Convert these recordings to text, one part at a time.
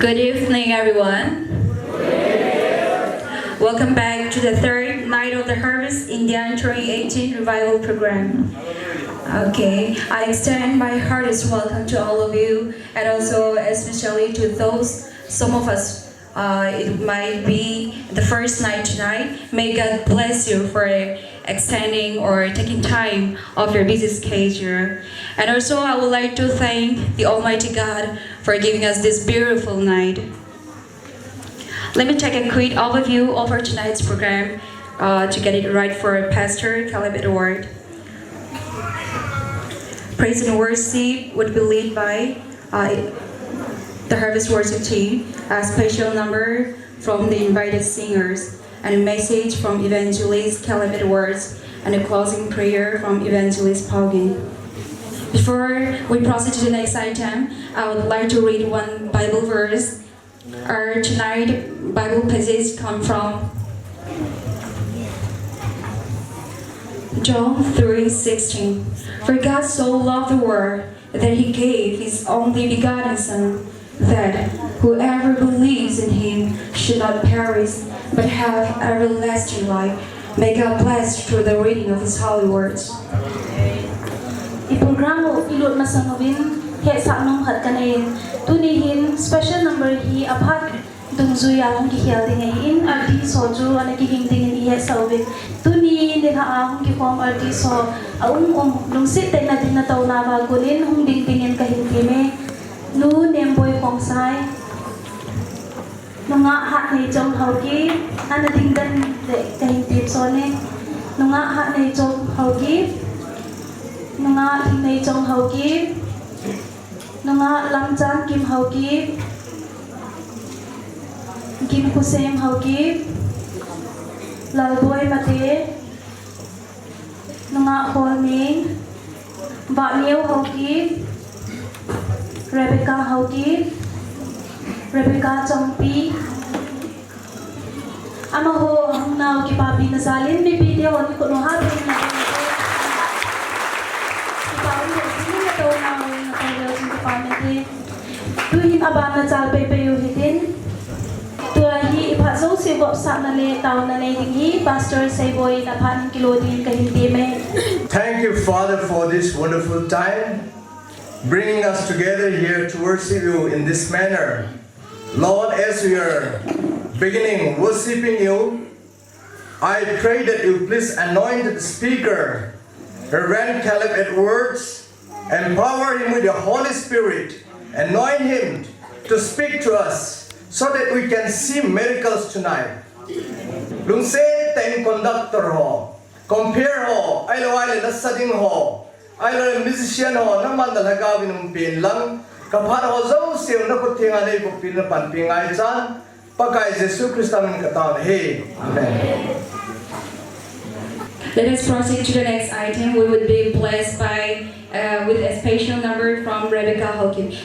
Good evening, everyone. Welcome back to the third night of the Harvest Indian 2018 Revival Program. Okay, I extend my heartiest welcome to all of you, and also especially to those, some of us, it might be the first night tonight. May God bless you for extending or taking time of your busy schedule. And also, I would like to thank the Almighty God for giving us this beautiful night. Let me take a quick overview of our tonight's program to get it right for Pastor Caleb Edward. Praise and worship would be led by the Harvest Worship team, a special number from the invited singers, and a message from Evangelist Caleb Edwards, and a closing prayer from Evangelist Pauline. Before we proceed to the next item, I would like to read one Bible verse. Our tonight Bible passage come from John 3:16. For God so loved the world that He gave His only begotten Son, that whoever believes in Him should not perish, but have everlasting life. May God bless through the reading of His holy words. Iprogramo ilot masangawin he saknong hat kanain tunihin special number hi aphat dungzuya hong gihial dingain ardi soju ana gihing dingin iye sawin tuni ne ha hong gi form ardi so lungsit te na din na taw na bagunin hong dingdingin kahintime nu nemboy pongsai nunga hat nei jong haugi ana dingdan de kahintip sone nunga hat nei jong haugi nunga hinay chong haugi nunga lamjang kim haugi kim kusem haugi lalboy mate nunga holming baniu haugi Rebecca chongpi amaho hangnaw ki papi nasalin mi video ni kuno harin na tuhin abana chal pe pe hitin tuahi iphazo se bop sakna le taw na le dingi pastor Seboy na phan kilodin kahindi me. Thank you, Father, for this wonderful time, bringing us together here to worship you in this manner. Lord, as we are beginning worshiping you, I pray that you please anoint the speaker, Reverend Caleb Edwards, empower him with the Holy Spirit, anoint him to speak to us so that we can see miracles tonight. Lung se ten conductor ho, compare ho, I lo la studying ho, I lo musician ho, naman da lagawin ng pin lang, kapara ho zo siya na kutinga na ipo pinapan pingay chan, pagkay Jesus Christ namin kataon. Hey, amen. Let us proceed to the next item. We would be blessed by with a special number from Rebecca Hawkins.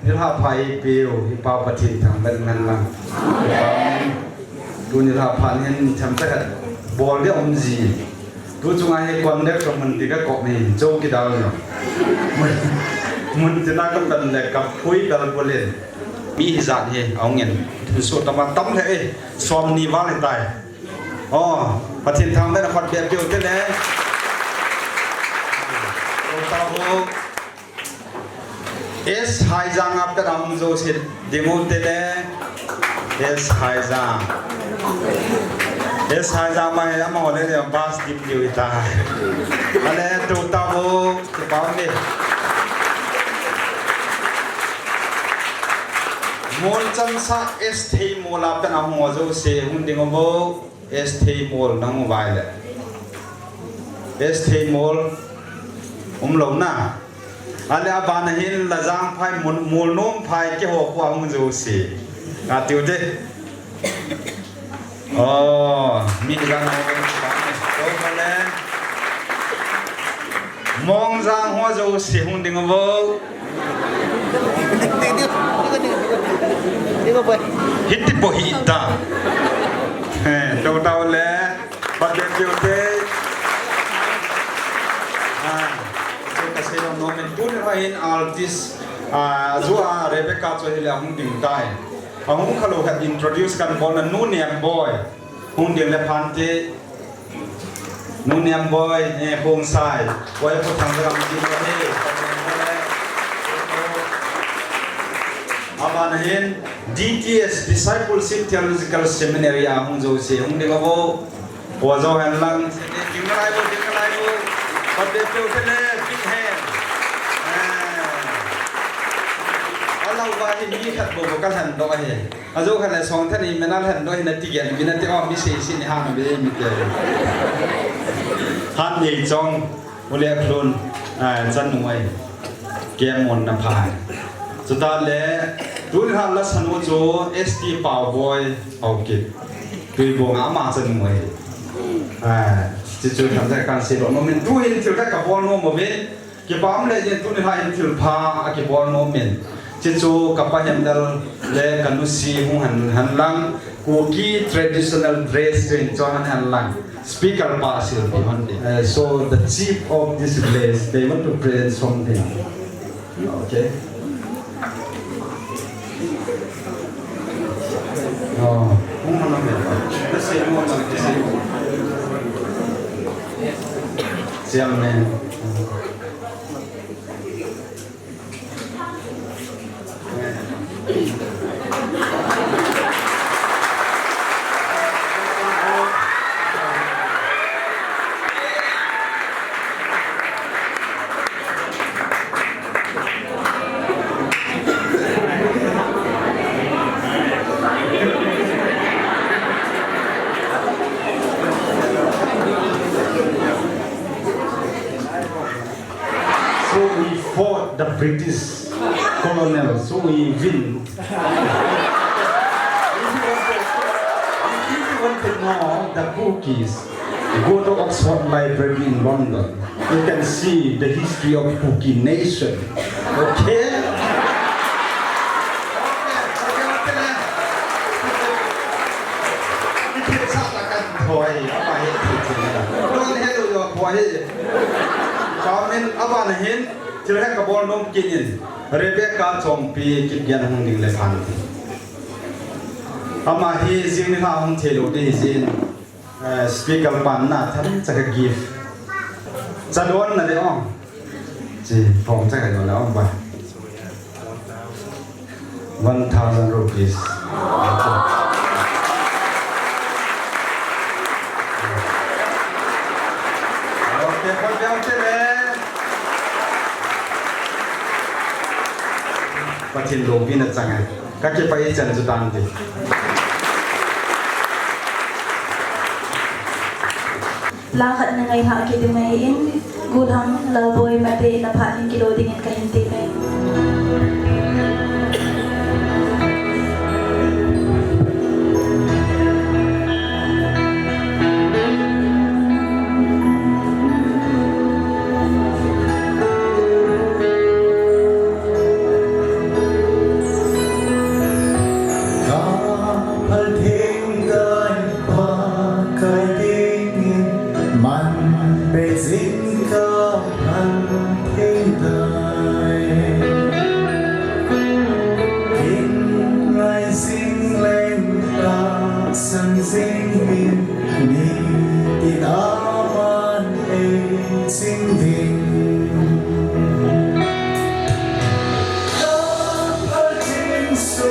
Nilha pai piu hipa pati thang ben lang. Tu nilha panin cham tak bol dia ji. Tu chunga he kon dek from mun tiga kok ni jo ki dal no. Mun tina kam dan le kap phui dal bolen. Mi zat he ong ngen. Tu so tama tam the som ni valentine. Oh, pati thang ben khot be piu te le. Tahu es haizang ap ka dam zo sit demo te le es haizang hai ra mai am ho le bas dip liu ita ale tu ta bo tu ba ni mol chan sa es thei mola ta na ho zo se hun ding bo es thei mol nang vai le es thei mol lo na ale aban hin la jang phai mol nom phai ke ho kwa hung zo se a tiu de mi gang ho ko ma le mong jang ho zo se hun ding bo hit po hita do tao le ba de tiu de no men tun rain artist zua Rebecca cho hi la hung ding tai hung khalo ha introduce kan bon nu niam boy hung ding le phan te nu niam boy e hong sai boy ko thang ram din wa he aban hin DTS discipleship theological seminary a hung zo se hung ding bo wa zo han lang ding lai bo but they feel the big hand Allah wa hi mi khat bo ka han do hi azo khan la song than ni menal han do hi na ti gen bi na ti o mi se sin ha na be mi te han ni chong ole klon chan nuai kem mon na phai chu ta le tun han la sanu cho ST power boy au kit tui bo nga ma chan nuai chú tham gia can sĩ đó mình tu in thiếu các cặp bol nó mà bên cái bám lại những tu nên hai thiếu pha cái bol nó mình chú cặp anh em đó lệ canu si hung han lang cookie traditional dress cho han lang speaker pass so the chief of this place they want to present something okay hung han lang let's say more like this Siam men. The British colonial, so we win. If you want to know the cookies, go to Oxford Library in London. You can see the history of cookie nation. Okay? Chưa hết cả bọn nôm kinh in Rebecca chồng pi kịp gian hông đình lệ phản ama hi zing ni ha hông thề lộ đi zin speaker ban na thân chắc cái gift cha đón là đấy ông chỉ phòng chắc cái đó là ông bà 1,000 rupees okay con béo thế đấy và thiên đồ viên là chẳng hạn các cái phải chân cho tăng thì lang khat na ngai ha ki de mai in good ham la boy ma be na pha in kilo ding in ka in ti mai so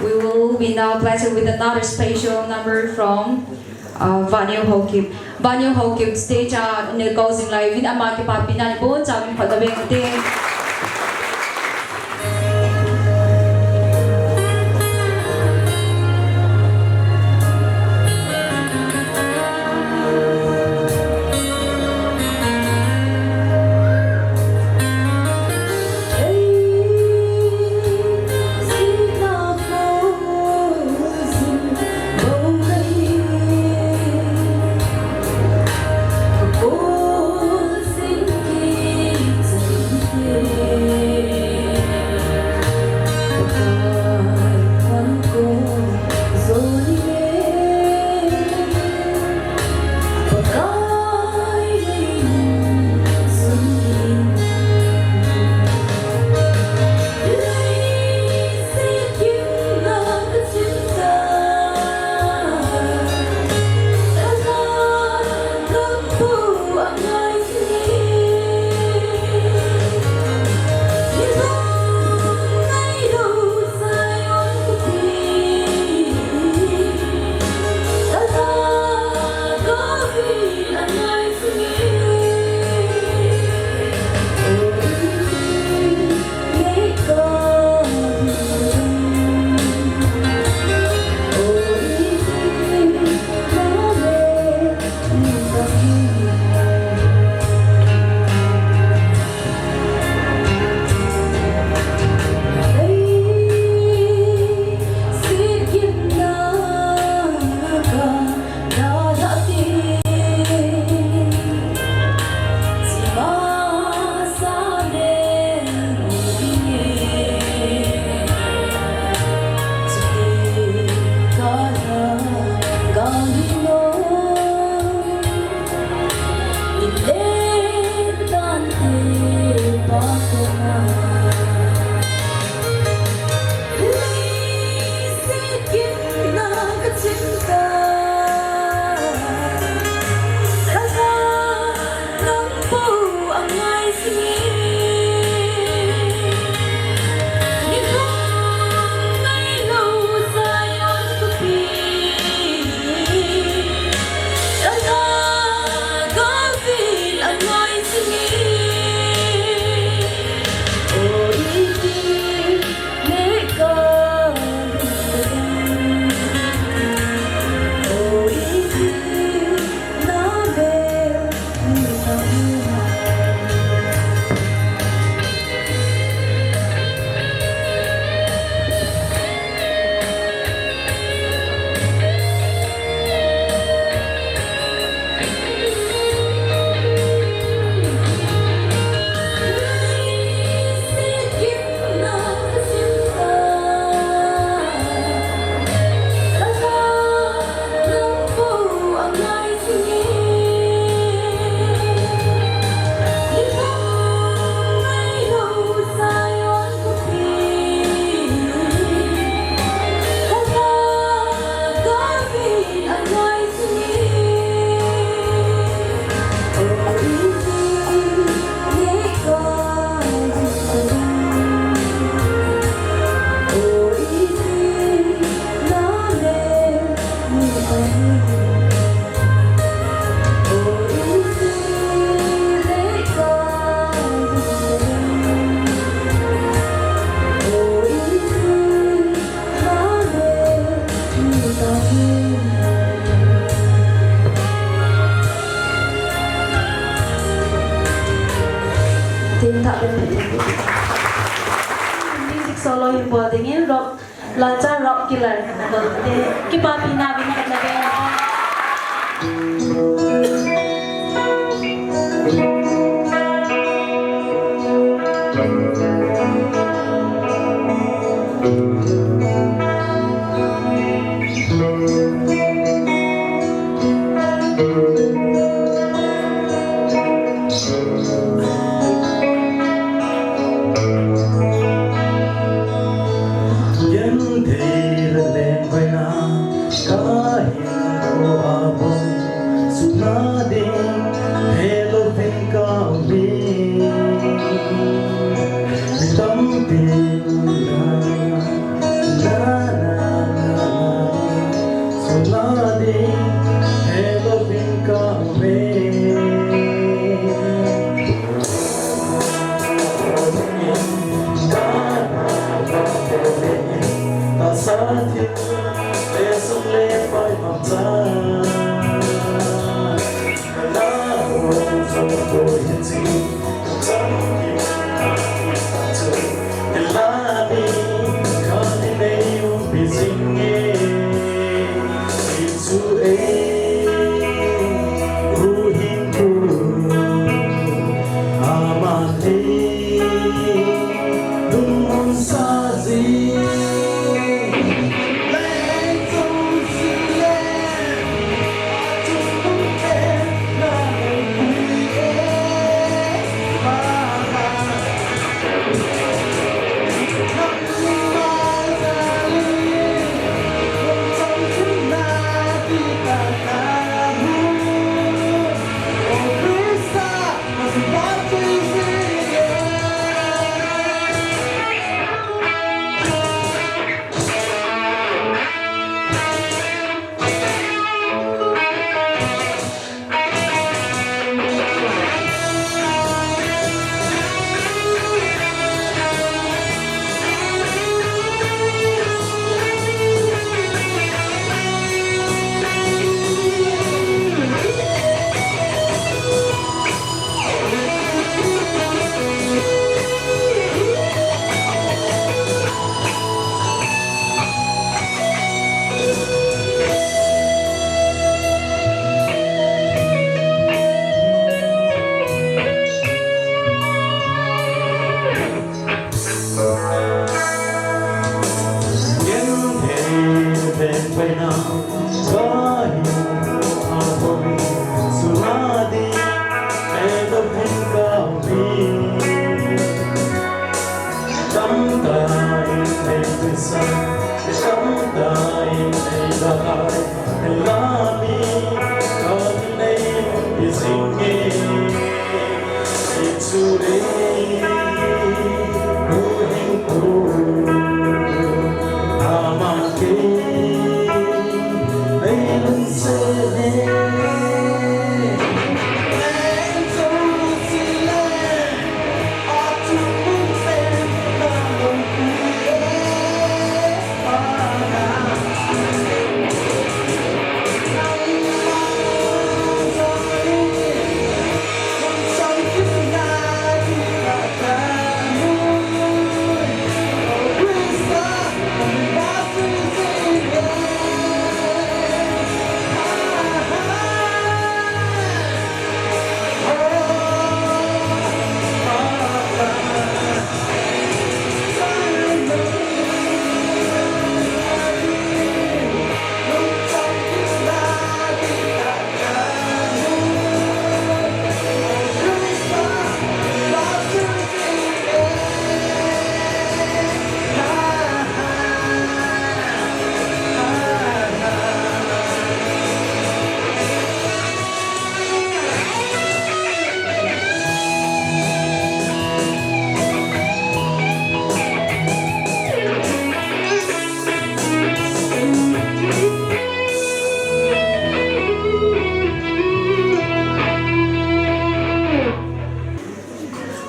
We will be now blessed with another special number from Vanyo Hokip. Vanyo Hokip stage in the causing live in Amaki Papinan Bones, I'm Padabing. Oh, tin tak ben patin music solo yung boarding in rock lancar rock killer de kipa pina bina kadlabe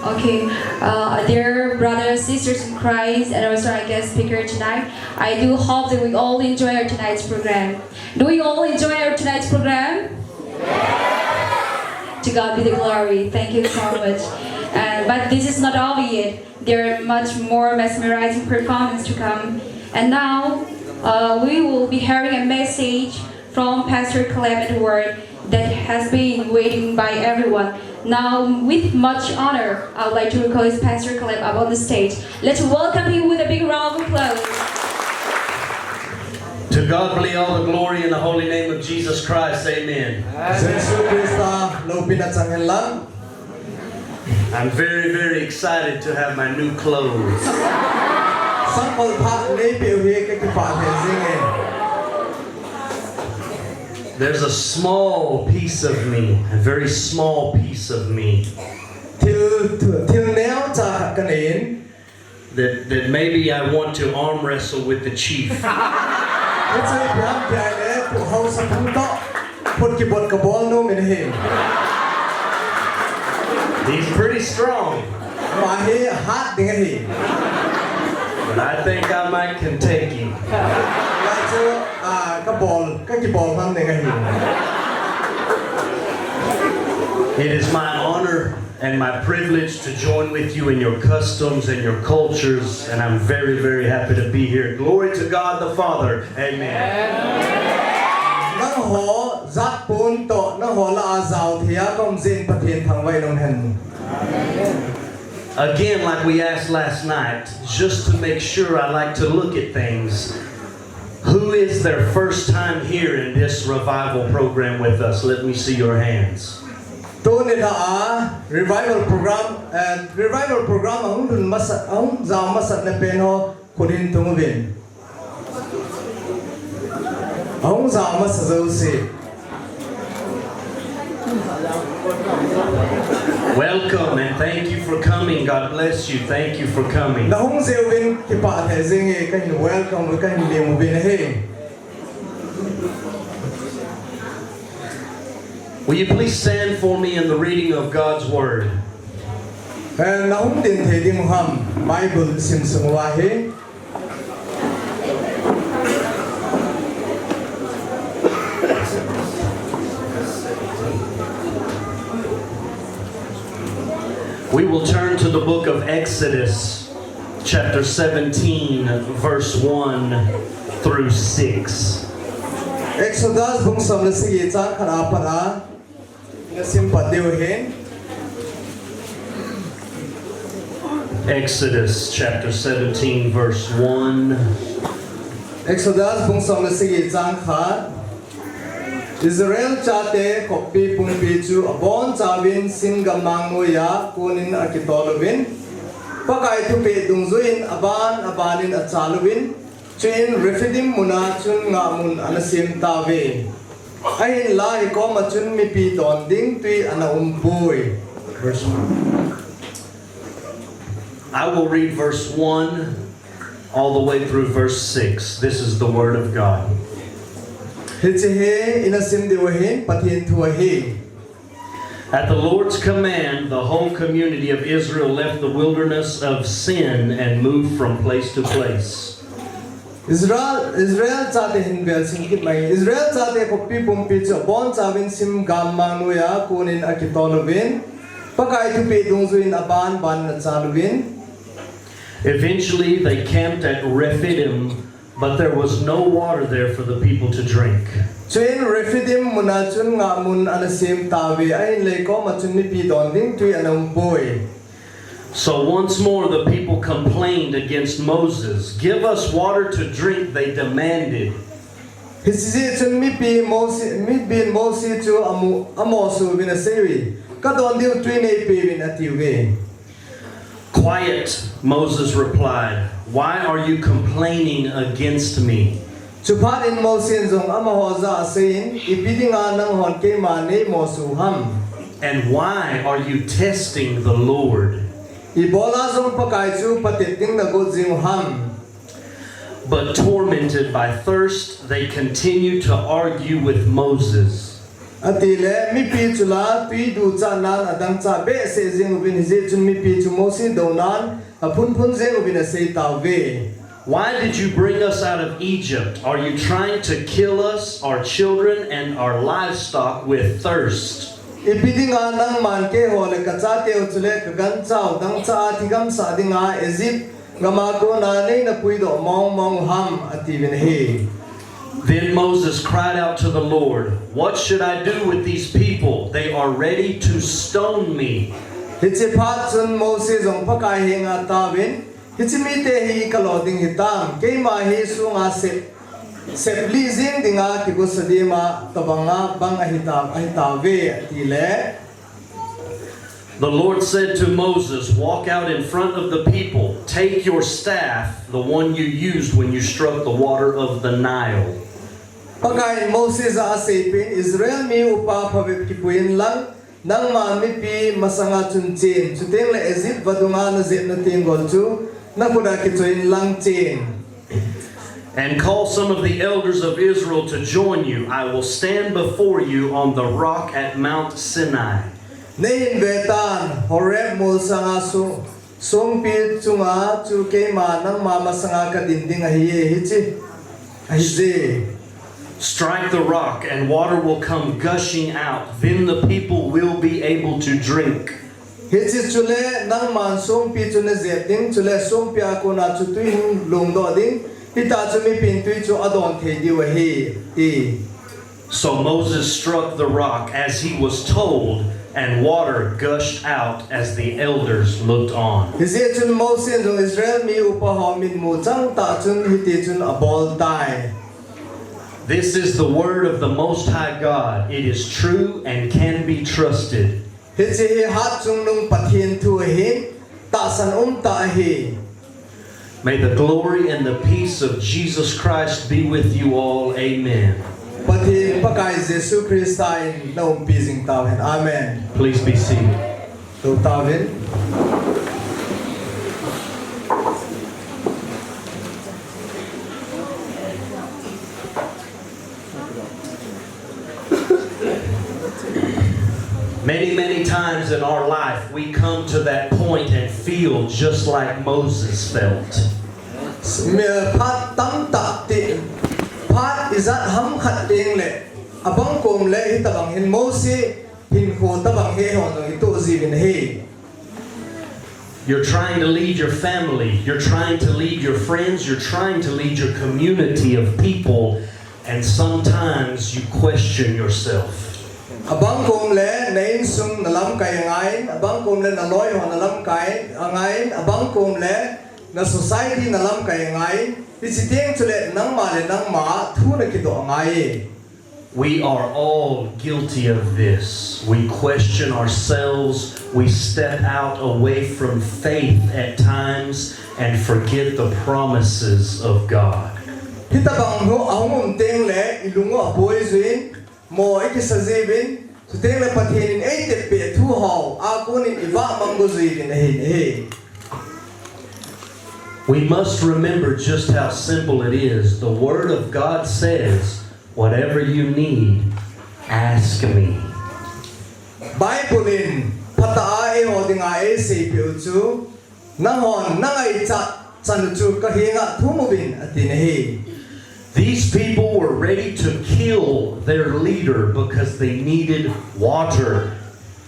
Okay, dear brothers, sisters in Christ, and also our guest speaker tonight, I do hope that we all enjoy our tonight's program. Do we all enjoy our tonight's program? To God be the glory. Thank you so much. But this is not all yet. There are much more mesmerizing performance to come. And now we will be hearing a message from Pastor Caleb Edward that has been waiting by everyone. Now, with much honor, I would like to request Pastor Caleb up on the stage. Let's welcome him with a big round of applause. To God be all the glory in the holy name of Jesus Christ. Amen. Jesus Christa lo pinatsangan lang. I'm very, very excited to have my new clothes. Sampol pa ni piu hi cái pa thiền riêng ấy. There's a small piece of me, a very small piece of me, Thiêu néo cha cái nến. that maybe I want to arm wrestle with the chief. Cái chơi piam piai nè phụ hậu sa phung to. Phun cái bột cái ball no mình hình. He's pretty strong, Mà hi hát tiếng hình. but I think I might can take him. Lại cho cái ball ham tiếng hình. It is my honor and my privilege to join with you in your customs and your cultures, and I'm very, very happy to be here. Glory to God the Father. Amen. Nang ho zat pun to nang ho la azao thia kom zin pathin thang vai nong hen. Again, like we asked last night, just to make sure, I like to look at things. Who is their first time here in this revival program with us? Let me see your hands. To ni da revival program ang dun masat ang za masat na peno kunin tungubin. Ang za masat zausi. Welcome and thank you for coming. God bless you. Thank you for coming. Na hong zewin kipa the zingi kan welcome kan limu bin he. Will you please stand for me in the reading of God's Word? Na hong din the di muham Bible sim sungwa he. We will turn to the book of Exodus, chapter 17, verse 1 through 6. Exodus bung sam la sigi cha khara para na sim pa deu hen. Exodus chapter 17, verse 1. Exodus bung sam la sigi cha kha Israel chate kopi pungpi chu abon chawin singamang moya kunin akitolovin pakai tu pe dungzuin abanin achaluvin chuin refidim muna chun ngamun anasim tave ahin la ko machun mi pi don ding tui ana umpui. Verse 1. I will read verse 1 all the way through verse 6. This is the word of God. At the Lord's command, the whole community of Israel left the wilderness of sin and moved from place to place. Israel chate hinbel singkit mai Israel chate kopi pumpi chu bon chawin sim gammang noya kunin akitolovin pakai tu pe dungzuin aban ban na chalovin. Eventually they camped at Rephidim, but there was no water there for the people to drink. Chuin refidim muna chun ngamun anasim tawe ain leko machun mi pi don ding tui anam boy. So once more the people complained against Moses. Give us water to drink, they demanded. Hisisi chun mi bin mosi chu amosu bin asewi kadon diu tui nei pe bin atiwe. Quiet, Moses replied. Why are you complaining against me? Chupat in mosin zong amahoza asein ipidinga nang hon ke mane mosu ham. And why are you testing the Lord? Ibola zong pakai chu patiting na go jing ham. But tormented by thirst, they continued to argue with Moses. Atile mi pi chula tui du cha nan adang cha be se jing bin je chun mi pi chu mosi donan apun je bin se tawe. Why did you bring us out of Egypt? Are you trying to kill us, our children, and our livestock with thirst? Ipidinga nang man ke hole kacha teu chule kagan chau dang cha thigam sa dinga Egypt ngama na nei na puido mong ham ativin he. Then Moses cried out to the Lord, "What should I do with these people? They are ready to stone me." Hichi phat chun Moses ong phakai hinga tawin hichi mi te hi kaloding hitam ke ma hi sunga se pleasing dinga ki go sadima tabanga bang ahitawe atile. The Lord said to Moses, "Walk out in front of the people. Take your staff, the one you used when you struck the water of the Nile." Pagkain Moses asipin Israel mi upa pabip kipuin lang nang mami pi masanga chunchin chuteng le Egypt badunga na zit na tingol chu na kuda kituin lang chin. "And call some of the elders of Israel to join you. I will stand before you on the rock at Mount Sinai." Nein betan Horeb mul sanga su songpil chunga chu keima nang mama sanga ka dinding ahiye hichi ahize. "Strike the rock, and water will come gushing out. Then the people will be able to drink." Hichi chule nang man songpi chune zeting chule songpia ko na chu tuin lungdo ding hita chumi pintui chu adon the diwa hi ti. So Moses struck the rock as he was told, and water gushed out as the elders looked on. Hichi chun Moses jong Israel mi upa homin mu chang ta chun hiti chun abol tai. This is the word of the Most High God. It is true and can be trusted. Hichi hat chung nung pathin thu hin ta san ta hi. May the glory and the peace of Jesus Christ be with you all. Amen. Pathin pakai Jesu Christain na pising tawin. Amen. Please be seated. To tawin. Many times in our life we come to that point and feel just like Moses felt. Phat tam ta ti phat izat ham khat ding le abang kom le hitabang hin Moses hin ko tabang he hon ito zibin he. You're trying to lead your family, you're trying to lead your friends, you're trying to lead your community of people, and sometimes you question yourself. Abang kom le nain sung nalam kay ngain, abang kom le naloy ho nalam kay ngain, abang kom le na society nalam kay ngain, isiting chule nang male nang ma thu na kito ngai. We are all guilty of this. We question ourselves, we step out away from faith at times and forget the promises of God. Hitabang ho ahong teng le ilungo aboy zuin mo ikisazibin suteng le pathin in 8 pe thu ho akunin iwa manggo zuin he. We must remember just how simple it is. The Word of God says, "Whatever you need, ask me." Bible in pata ai ho dinga e se pi chu nahon nangai cha chan chu ka hinga thumubin atin he. These people were ready to kill their leader because they needed water.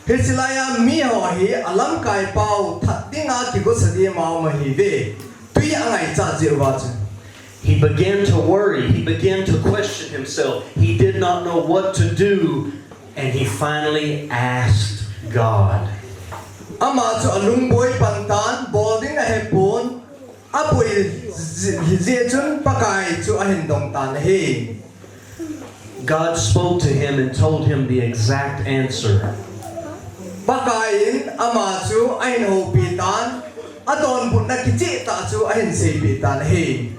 Hisilaya mi ho hi alam kai pau thatinga ki go sadi ma ma hi ve tui angai cha je wa chu. He began to worry. He began to question himself. He did not know what to do, and he finally asked God. Ama chu alung boy pantan bolding a hepon apoi zechun pakai chu ahin dong tan he. God spoke to him and told him the exact answer. Pakain ama chu ahin ho pitan adon bun na kichi ta chu ahin se pitan he.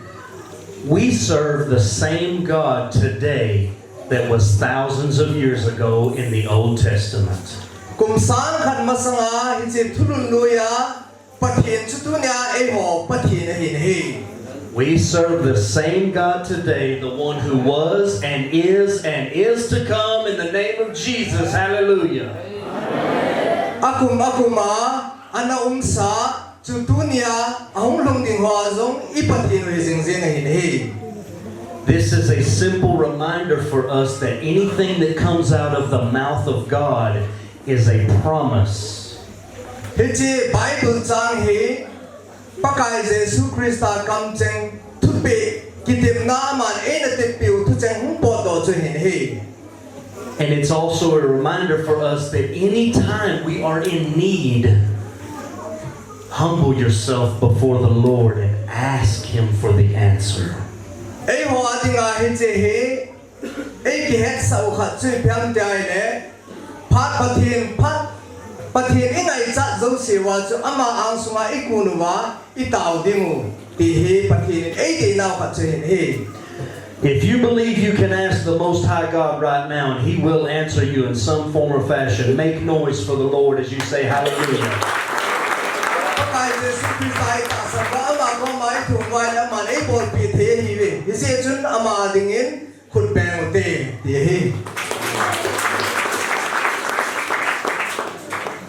We serve the same God today that was thousands of years ago in the Old Testament. Kum san khat masanga hiche thulun luya pathin chutunya e ho pathin hin he. We serve the same God today, the one who was and is to come, in the name of Jesus. Hallelujah. Akuma ana umsa chutunya ahong lungding ho zong ipathin ri jing jing hin he. This is a simple reminder for us that anything that comes out of the mouth of God is a promise. hi chi Bible chang hi pakai Jesu Christa kam cheng thu pe kitip na man ena te piu thu cheng hung po do chu hin hi. And it's also a reminder for us that anytime we are in need, humble yourself before the Lord and ask Him for the answer. Ei ho adinga hi che hi ei ki het sau khat chui phiam dai le phat pathin ingai cha zo se wa chu ama ang sunga ikunu wa itau dingu ti hi pathin ei de nau khat chu hin hi. If you believe you can ask the Most High God right now and He will answer you in some form or fashion, make noise for the Lord as you say hallelujah. Pakai Jesu Christa ta sa ba ama ko mai thu wai la man ei bol pi the hi we hi se chun ama dingin khut bang te ti hi.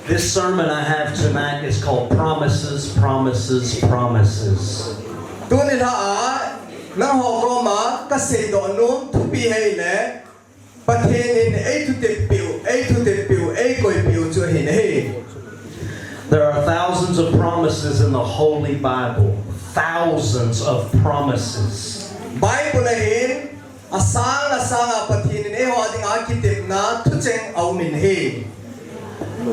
This sermon I have tonight is called Promises, Promises, Promises. Tu ni tha a na ho ko ma ka se do no thu pi hei le pathin in ei thu te piu ei koi piu chu hin hei. There are thousands of promises in the Holy Bible. Thousands of promises. Bible na hin asang pathin in ei ho ding a kitip na thu cheng au min hei.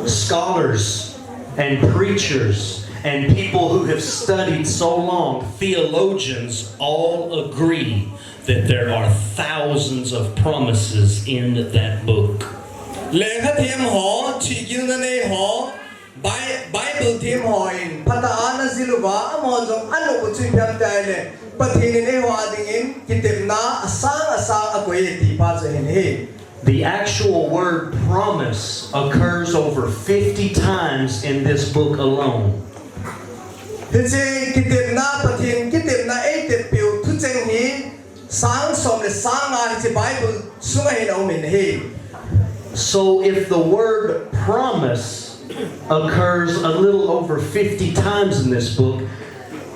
Scholars and preachers and people who have studied so long, theologians, all agree that there are thousands of promises in that book. Le kha them ho chi gil na nei ho Bible them ho in pata ana ziluwa amo jong anu ku chui pyam tai le pathin in ei ho ding in kitip na asang a koi ti pa chu hin hei. The actual word promise occurs over 50 times in this book alone. Hiji kitip na pathin kitip na ei te piu thu cheng hi sang som le sang a hi Bible sunga hin au min hi. So if the word promise occurs a little over 50 times in this book,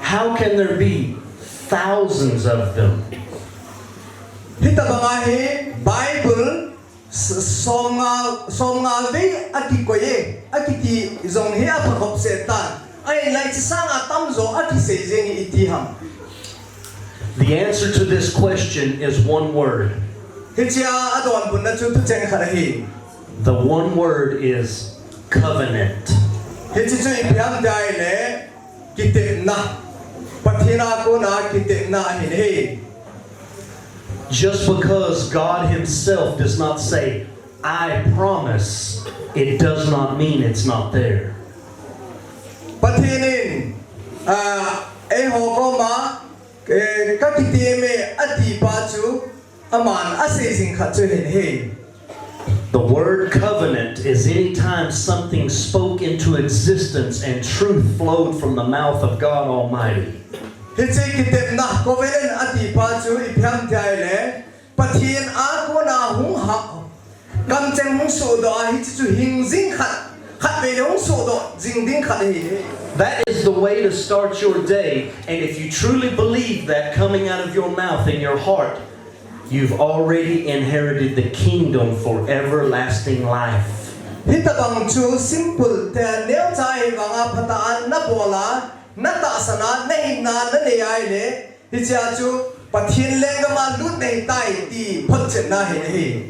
how can there be thousands of them? Hita banga hi Bible somnga ve ati koye akiti zong hi apa khop setan ai lai chi sang atam zo ati se jeng iti ham. The answer to this question is one word. Hichia adon bun na chu tu cheng khara hi. The one word is covenant. Hichi chu ipyam dai le kitip na pathina ko na kitip na hin hi. Just because God Himself does not say, I promise, it does not mean it's not there. Pathinin ei ho ko ma ka kitime ati pa chu aman ase sing kha chu hin hi. The word covenant is any time something spoke into existence and truth flowed from the mouth of God Almighty. Hichi kitip na covenant ati pa chu ipyam thai le pathin a ko na hung ha kam cheng hung so do hichi chu hing jing khat ve hung so do jing ding khat hi. That is the way to start your day, and if you truly believe that coming out of your mouth and your heart, you've already inherited the kingdom for everlasting life. Hita bang chu simple te neu chai wanga phata an na bola na ta sana nei na ne ai le hicha chu pathin lenga ma lut nei tai ti phot chen na hi.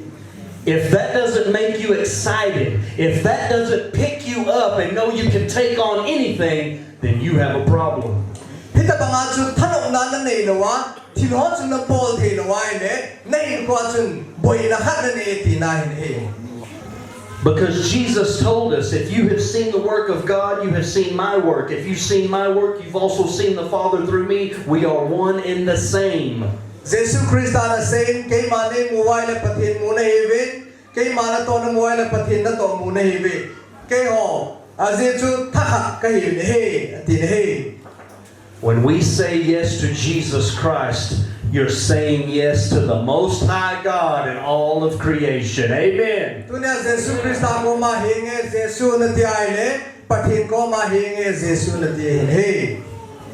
If that doesn't make you excited, if that doesn't pick you up and know you can take on anything, then you have a problem. Hita banga chu thanok na nei lo wa thil ho chu na pol the lo wai le nei ko chun boi na khat na ne ti na hi. Because Jesus told us, if you have seen the work of God, you have seen my work. If you've seen my work, you've also seen the Father through me. We are one in the same. Jesu Christa na same kay mane muwai le pathin mu na hiwin kay mana to na muwai le pathin na to mu na hiwin kay ho aje chu thakha ka hi he tin he. When we say yes to Jesus Christ, you're saying yes to the Most High God and all of creation. Amen. Tunya Jesu Christa ko ma hinge Jesu na ti ai le pathin ko ma hinge Jesu na ti he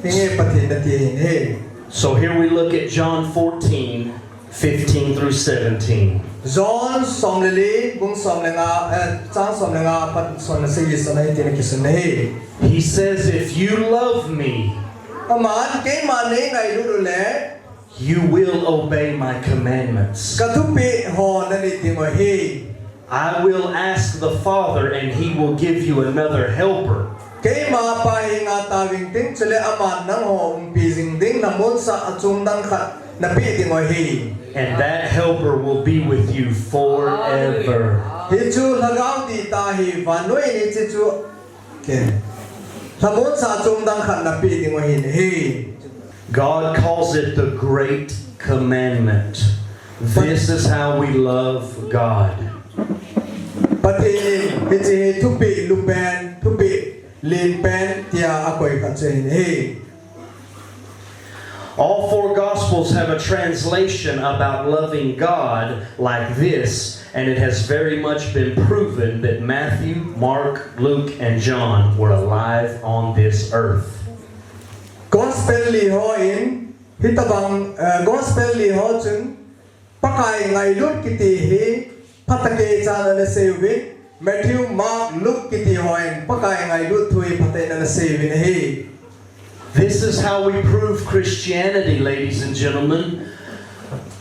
hinge pathin na ti he. So here we look at John 14, 15 through 17. John somlili bung somlenga chang somlenga pat son se sanai tin kisne He says, if you love me, aman ke mane ngai lu le you will obey my commandments. katupi ho na ni tingo he I will ask the Father, and he will give you another helper. ke ma pa hinga tawing ting chele aman nang ho pi jing ding namon sa achung dang khat na pi tingo he And that helper will be with you forever. hi chu lagaw di ta hi vanoi ni chi chu ke namon sa achung dang khat na pi tingo he God calls it the Great Commandment. This is how we love God. Pati hichi tupi lupen tupi lin pen tia akoi ka chen he All four Gospels have a translation about loving God like this, and it has very much been proven that Matthew, Mark, Luke, and John were alive on this earth. gospel li ho in hitabang gospel li ho chun pakai ngai lut kiti hi patake cha na sewi Matthew Mark Luke kiti ho in pakai ngai lut thui patai na sewi he This is how we prove Christianity, ladies and gentlemen.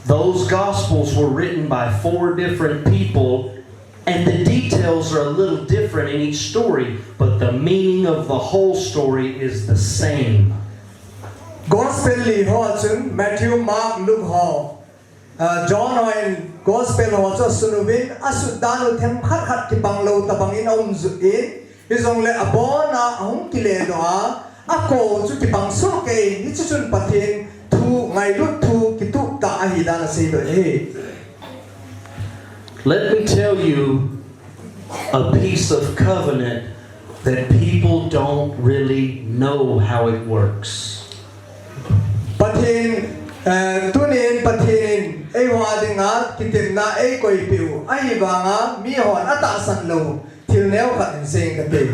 Those Gospels were written by four different people, and the details are a little different in each story, but the meaning of the whole story is the same. gospel li ho chun Matthew Mark Luke ho John ho in gospel ho cho sunubin asudanu them khat khat ki banglo tabang in zu in izong le abona hum kile do a ako chu ki bang so ke ni chu chun pathin thu ngai lut thu ki tu ta hi da na se do he Let me tell you a piece of covenant that people don't really know how it works. pathin tunin pathin ei wa dinga kitin na ei koi piu ai ba nga mi hon ata san lo til neu khat sing ka te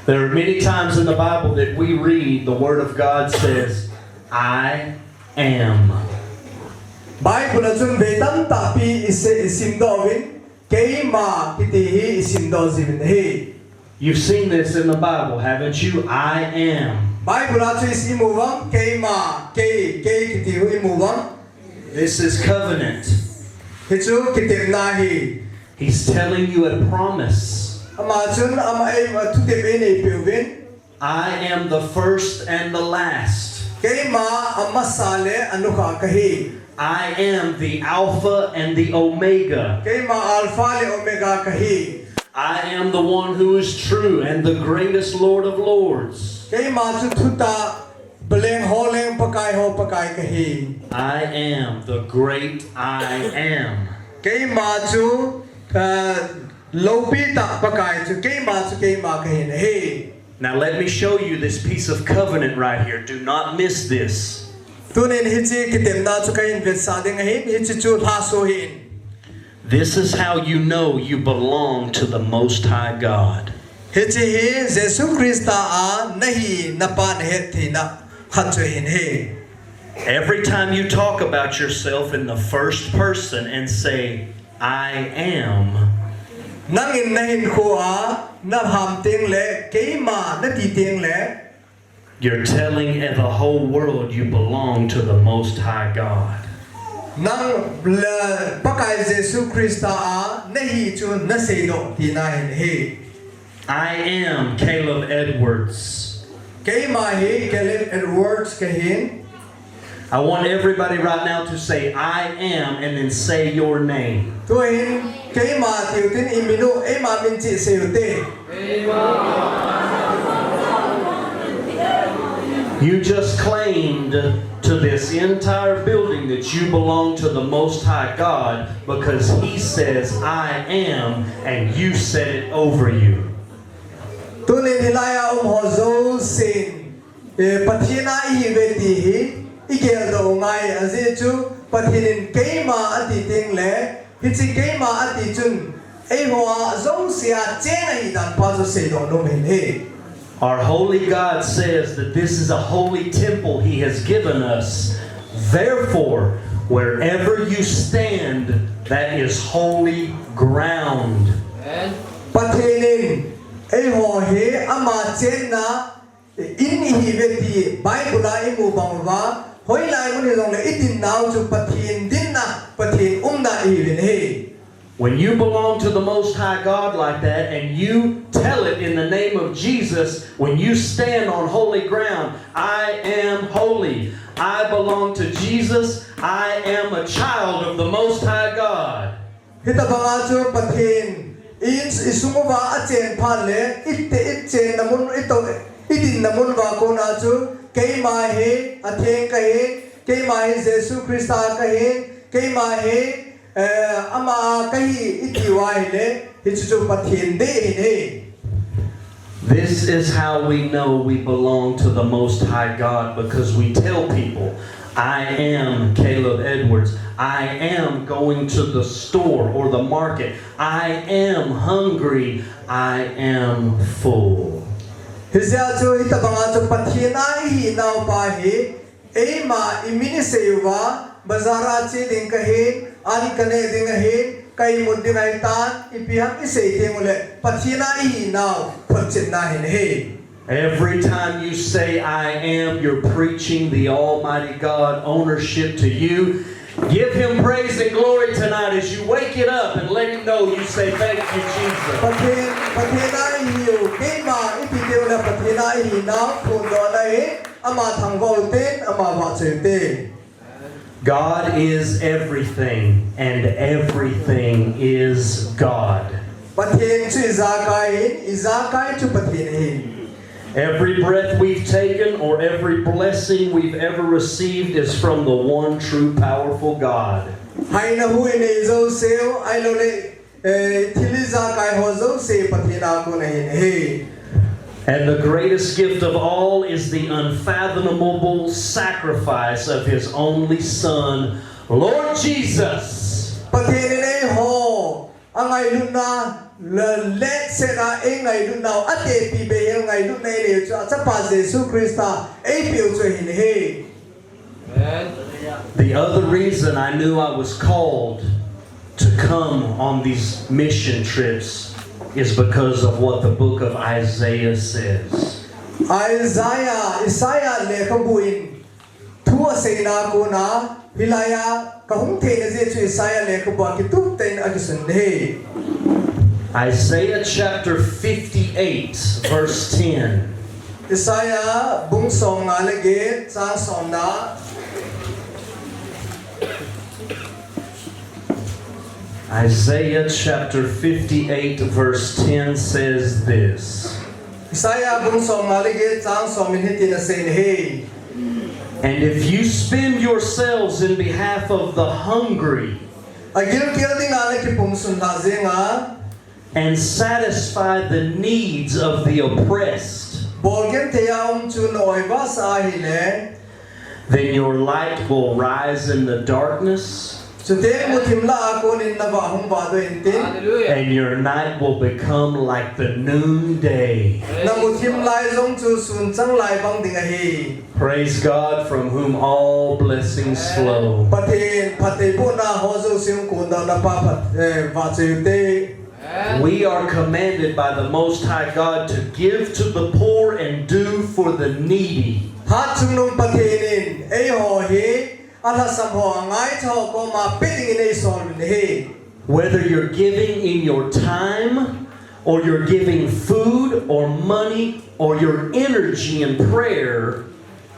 There are many times in the Bible that we read the Word of God says, I am. Bible chun ve tam ta pi isim do win ke ma kiti hi isim do zin he You've seen this in the Bible, haven't you? I am. Bible chu isim wam ke ma ke kiti hu imu wam This is covenant. hi chu kiti na hi He's telling you a promise. ama chun ama ei tu te be nei piu win I am the first and the last. ke ma ama sale anu ka ka hi I am the Alpha and the Omega. ke ma alpha le omega ka hi I am the one who is true and the greatest Lord of Lords. ke ma chu thuta beleng ho leng pakai ho pakai ka hi I am the great I am. ke ma chu lopi ta pakai chu ke ma ka hi ne he Now let me show you this piece of covenant right here. Do not miss this. tunin hichi kitem na chu ka in vet sa ding hi hichi chu la so hin This is how you know you belong to the Most High God. hichi hi Jesu Krista a nahi na pan het thi na khat chu hin he Every time you talk about yourself in the first person and say, I am, nang in nahin ko a na ham ting le ke ma na ti ting le you're telling the whole world you belong to the Most High God. nang le pakai Jesu Krista a nahi chu na se do ti na hin he I am Caleb Edwards. ke ma hi Caleb Edwards ka hin I want everybody right now to say, I am, and then say your name. tu hin ke ma tiu tin iminu e ma min chi se te You just claimed to this entire building that you belong to the Most High God because He says, I am, and you said it over you. tunin hilaya ho zo sin pathina I ve ti hi igel do ngai aje chu pathinin ke ma ati ting le hichi ke ma ati chun e ho zo sia chen ai dan pa zo se do no men he Our holy God says that this is a holy temple He has given us. Therefore, wherever you stand, That is holy ground. ประเทศนินไอหอเฮอามาเจนนะอินอีเวทีไบบุลาอิมูบังวาหอยลายมันลงเลยอิดินนาวจุประเทศดินนะประเทศนาอีเวนเฮ When you belong to the Most High God like that and you tell it in the name of Jesus, when you stand on holy ground, I am holy. I belong to Jesus. I am a child of the Most High God. ฮิตาบังอาจูประเทศอิสุงวาอาเจนพันเลอิตเจนนมุนอิดินนมุนวาโกนาจูเกยมาเฮอาเทงกะเฮเกยมาเฮเยซูคริสต์กะเฮเกยมาเฮอามาไกอิติวายเลฮิจุปะเทียนเดเฮ This is how we know we belong to the Most High God, because we tell people, I am Caleb Edwards. I am going to the store or the market. I am hungry. I am full. ฮิซาจูฮิตาบังอาจูปะเทียนไอฮีนาวปาเฮเอมาอิมินิเซวาบาซาราเจดิงกะเฮอันคะเนดิงกะเฮไกมุดดิงไอตานอิปิฮักอิเซเตงเลปะเทียนไอฮีนาวพดเจนนาเฮเฮ Every time you say I am, you're preaching the Almighty God ownership to you. Give Him praise and glory tonight as you wake it up and let Him know you say thank you, Jesus. ประเทศไอฮีอยู่เกมาอิปิเตวเลปะเทียนไอฮีนาวพูนดอไดอามาทางวอลเตนอามาวาเจเต God is everything, and everything is God. ประเทศชื่ออิซากายชื่อประเทศเฮ Every breath we've taken or every blessing we've ever received is from the one true powerful God. ให้นะฮูเนโซเซลไอโลเลทิลิซากายโฮโซเซปะเทนาโกเนเฮ And the greatest gift of all is the unfathomable sacrifice of His only Son, Lord Jesus. ประเทศเนโฮอังไงลุนาเลเซนาเองไงลุนาอเตปีเบเงไงลุนเนเลจะจะปาเยซูคริสต์เอเปียวจะเห็นเฮ The other reason I knew I was called to come on these mission trips is because of what the book of Isaiah says. อิสายาเลขบุอินทั่วเซนาโกนาฮิลายากะฮุงเทนเจจุอิสายาเลขบุกิตุเตนอกิสันเฮ Isaiah chapter 58 verse 10. อิสายาบุงสองงาเลเกจางสองนา Isaiah chapter 58 verse 10 says this. อิสายาบุงสองงาเลเกจางสองมินฮิตินะเซนเฮ And if you spend yourselves in behalf of the hungry Agil kiel ding ale ki pum sun na zenga and satisfy the needs of the oppressed, bolgen te yaum chun oi ba sa hi le then your light will rise in the darkness chute muthim la akon in na ba hum ba do intin and your night will become like the noonday. na muthim lai zong chu sun chang lai bang ding a hi Praise God from whom all blessings flow. pathin phate bu na ho zo sim ko da na pa phat va che te We are commanded by the Most High God to give to the poor and do for the needy. ha chung num pathinin ei ho hi ala sam ho ngai tho ko ma piting in ei sol ni hi Whether you're giving in your time, or you're giving food or money, or your energy in prayer,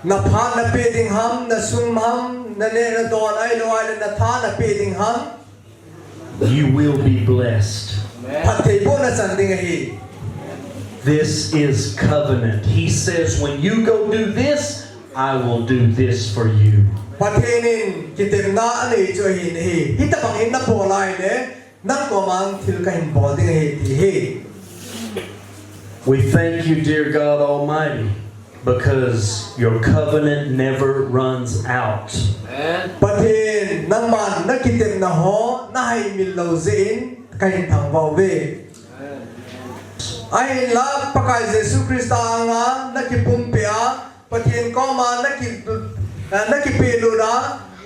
na pha na piting ham na sum ham na ne na don ai lo ai na tha na piting ham you will be blessed. phate bu na chan ding a hi This is covenant. He says, when you go do this, I will do this for you. pathenin kitem na ani cho hin hi hita bang in na po lai le nang ko mang thil ka hin bo ding hi ti hi We thank you, dear God Almighty, because your covenant never runs out. pathen nang man na kitem na ho na hai mil lo zein ka hin thang bo ve ai la pakai jesu krista nga na ki pum pia pathen ko ma na ki pelu na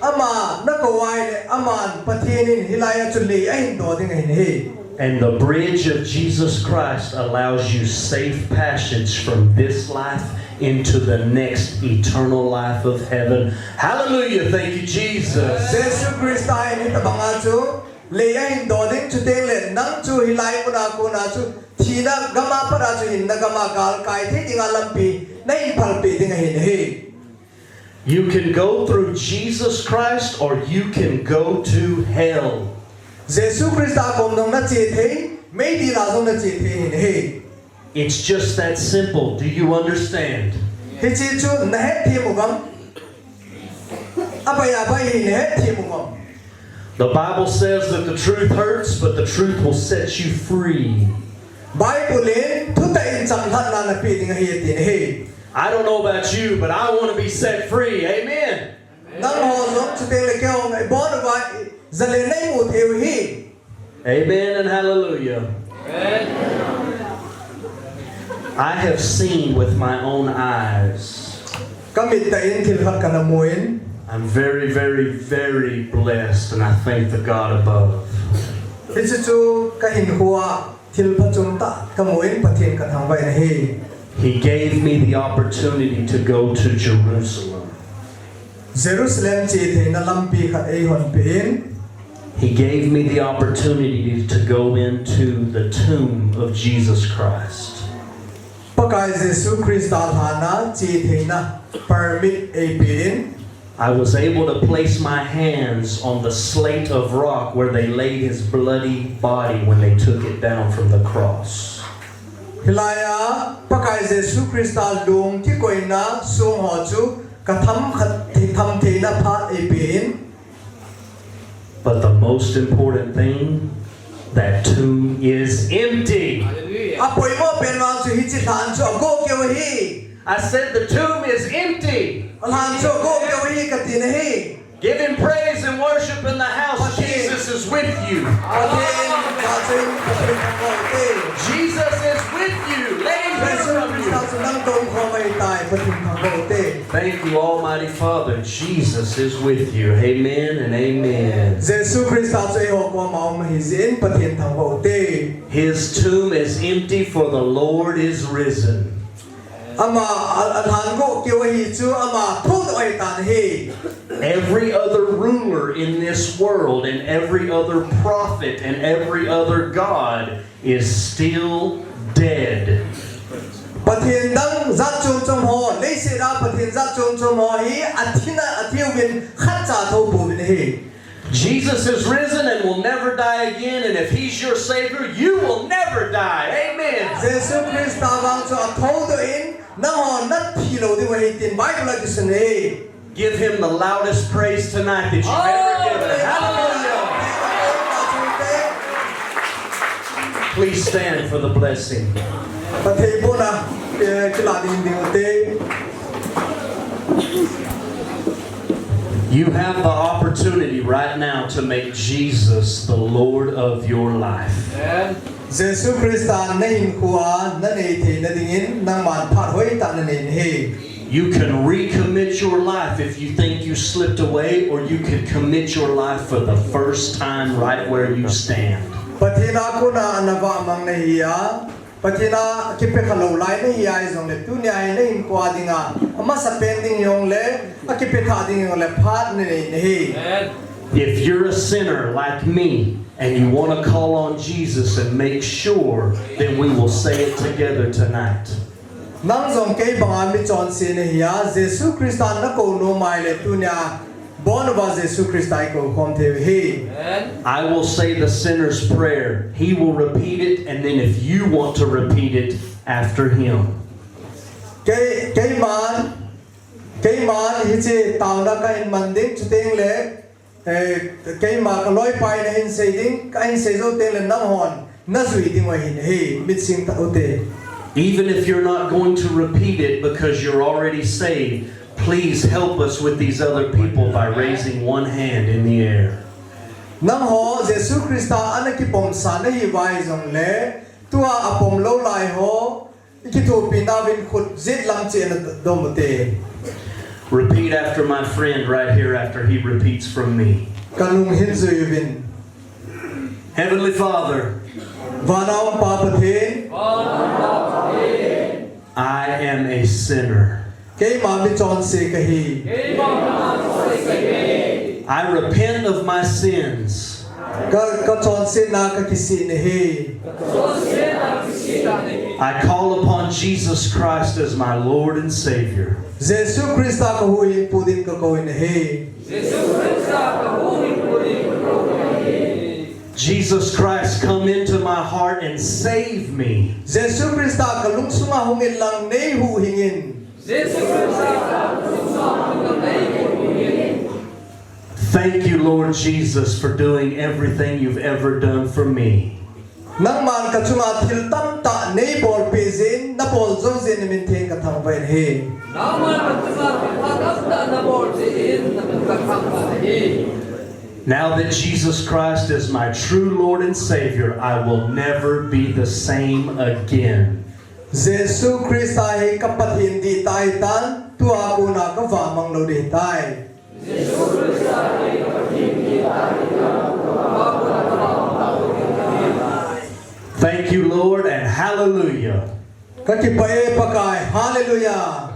ama nakawai le aman patinin hilaya chuli ahin do ding hin hi. And the bridge of Jesus Christ allows you safe passage from this life into the next eternal life of heaven. Hallelujah. Thank you, Jesus. Jesus Christ ay ni tabanga chu le ahin do ding chu ding le nang chu hilai kuna chu thina gama para chu hin na gama gal kai thi ding alampi na in palpi ding hin hi. You can go through Jesus Christ or you can go to hell. Jesus Christ akom dong na chi the may di la dong na chi the hin hi. It's just that simple. Do you understand? Hi chi chu na he thi mu gam abaya bai hin he thi mu gam. The Bible says that the truth hurts, but the truth will set you free. Bible in thu ta in cham than na pi ding hi tin hi. I don't know about you, but I want to be set free. Amen. Nang ho long chu te le kyo ngai bon wa zale nei mu theu hi. Amen and hallelujah. I have seen with my own eyes. Kamit ta in thil khat kana moin. I'm very, very, very blessed, and I thank the God above. Hi chu ka hin huwa thil phachum ta ka moin pathin kan hang vai na hi. He gave me the opportunity to go to Jerusalem. Jerusalem chi the na lampi khat ei hon pin. He gave me the opportunity to go into the tomb of Jesus Christ. Pakai Jesus Christ hana chi the na permit ei pin. I was able to place my hands on the slate of rock where they laid his bloody body when they took it down from the cross. Hilaya pakai Jesus Christ lung ti koina sung ho chu katham khat thi tham the na pha ei pin. But the most important thing, that tomb is empty. Apoi mo pen wang chu hi chi than chu go kyo hi. I said the tomb is empty. Alhan chu go kyo hi ka tin hi. Give him praise and worship in the house. Jesus is with you. Pathin ka chen pathin ko te. Jesus is with you. Let him hear Jesus from Christ you. chu nang dong kho mai tai pathin ko te. Thank you, Almighty Father. Jesus is with you. Amen and amen. Jesus Christ chu ei ho ko ma hi zin pathin thang ko te. His tomb is empty, for the Lord is risen. Ama alhan go kyo hi chu ama thu oi tan hi. Every other ruler in this world and every other prophet and every other God is still dead. Pathin dang zat chung chung ho le se ra pathin zat chung chung ho hi athina athiu bin khat cha tho bu bin hi. Jesus is risen and will never die again, and if he's your Savior, you will never die. Amen. Jesus Christ wang chu atho do in na ho na thi lo di wa hi tin Bible la kisan hi. Give him the loudest praise tonight that you've ever given. Hallelujah. Please stand for the blessing. Pathei bo na kila ding ding te. You have the opportunity right now to make Jesus the Lord of your life. Jesus Christ na hin khuwa na nei the na ding in nang man phat hoi ta na nei hi. You can recommit your life if you think you slipped away, or you can commit your life for the first time right where you stand. Pathina ko na anava mang na hiya. Pathina kipe khalo lai na hiya izong le tu nya na hin kwa dinga. Ama sa pending yong le akipe tha ding yong le phat nei hi. If you're a sinner like me and you want to call on Jesus and make sure, then we will say it together tonight. Nang zong kei banga mi chon sin hiya Jesus Christ na ko no mai le tu nya bon ba Jesus Christ ai ko khom the hi. I will say the sinner's prayer. He will repeat it, and then if you want to repeat it after him. Kei man hi che taw na ka in manding chuteng le kei ma ka loi pai na in sei ding ka in sei zo teng le nam hon na zui ding wa hin hi mit sing ta ute. Even if you're not going to repeat it because you're already saved, please help us with these other people by raising one hand in the air. Nang ho Jesus Christ ana ki pom sa na hi vai zong le tua apom lo lai ho ki tu pina vin khut zit lam chen do mo te. Repeat after my friend right here after he repeats from me. Kanung hin zui vin. Heavenly Father, Vanaum pa pathin. I am a sinner. Kay ma mi chon se kahi. I repent of my sins. Ka chon se na ka kisi ne he. I call upon Jesus Christ as my Lord and Savior. Jesu Krista ka huin pudin ka ko ne he. Jesus Christ, come into my heart and save me. Jesu Krista ka lungsunga hungin lang nei hu hingin. Thank you, Lord Jesus, for doing everything you've ever done for me. Nang man ka chunga thil tam ta nei bol pe zin na bol zo zin min theng ka thang ven he. Now that Jesus Christ is my true Lord and Savior, I will never be the same again. Jesu Krista he ka pathin di tai tan tua ko na ka va mang lo de tai. Thank you, Lord, and hallelujah. Ka ki pa e pakai hallelujah.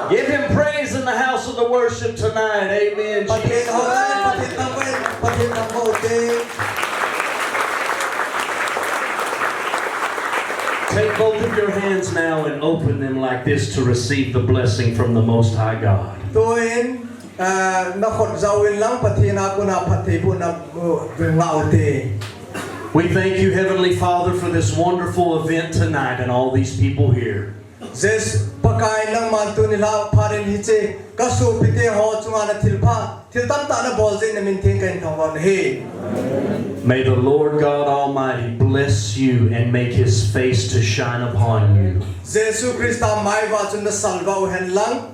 Give him praise in the house of the worship tonight. Amen. Pathin Jesus. ho pathin tam ven pathin tam ho te. Take both of your hands now and open them like this to receive the blessing from the Most High God. Toin na khot zawin lang pathina ko na pathi bu na ngau te. We thank you, Heavenly Father, for this wonderful event tonight and all these people here. Jes pakai lang man tu nila pharin hiche kasu pite ho chunga na thilpha thiltam ta na bol zin na min theng kan thong wan he. May the Lord God Almighty bless you and make his face to shine upon you. Jesu Krista mai wa chun na salva u hen lang.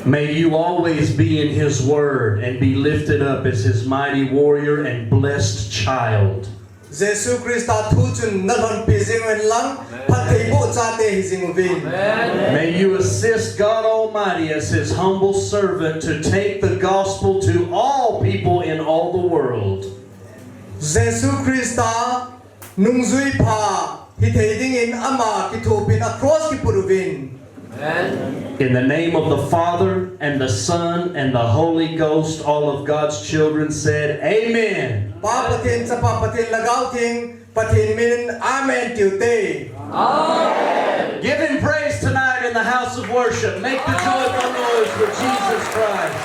May you always be in his word and be lifted up as his mighty warrior and blessed child. Jesu Krista thu chun na lon pi jing wen lang pathei bu cha te hi jing vin. May you assist God Almighty as his humble servant to take the gospel to all people in all the world. Jesu Krista nung zui pha hi thei ding in ama ki thu pin a cross ki puruvin. In the name of the Father and the Son and the Holy Ghost, all of God's children said, Amen. Pa pathin sa pa pathin lagaw ting pathin min amen tiu te. Give him praise tonight in the house of worship. Make the joyful noise for Jesus Christ.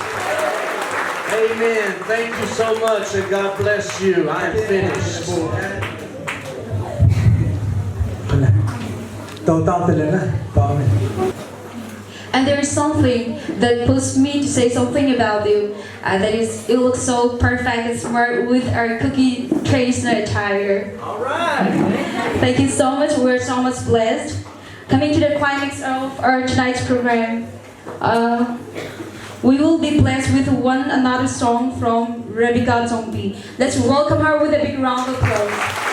Amen. Thank you so much and God bless you. I am finished. And there is something that pushed me to say something about you. That is, you look so perfect and smart with our cookie traditional attire. Alright. Thank you so much. We're so much blessed. Coming to the climax of our tonight's program, we will be blessed with one another song from Rebecca Zombie. Let's welcome her with a big round of applause.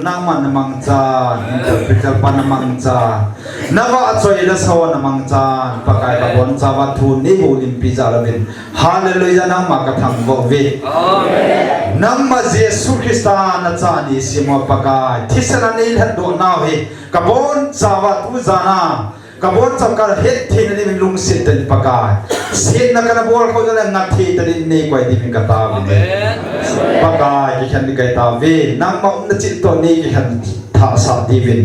nama namang cha interpreter pa namang cha nawa achoy da saw namang cha pakai ka bon cha wa thu ni hu lim pi ja lavin hallelujah nang ma ka thang bo ve amen nam ma jesu christa na cha ni simo pakai thisana ni han do na he ka bon cha wa tu jana kabon chakar het thi ni min lung sit ten pakai sit na kana bor ko jana ngat thi tadin nei kwai di min kata amen pakai ki khan ni kai ta ve nang ma na chit to ni ki khan tha sa di vin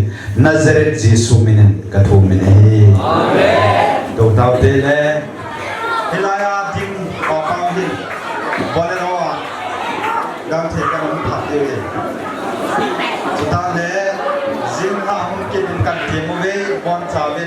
nazaret jesu minen ka thu min he amen do ta te le hilaya ding ko pa hin bolero gam the ka mon phat de ta le jing ha hum ki din kan the mo ve bon cha ve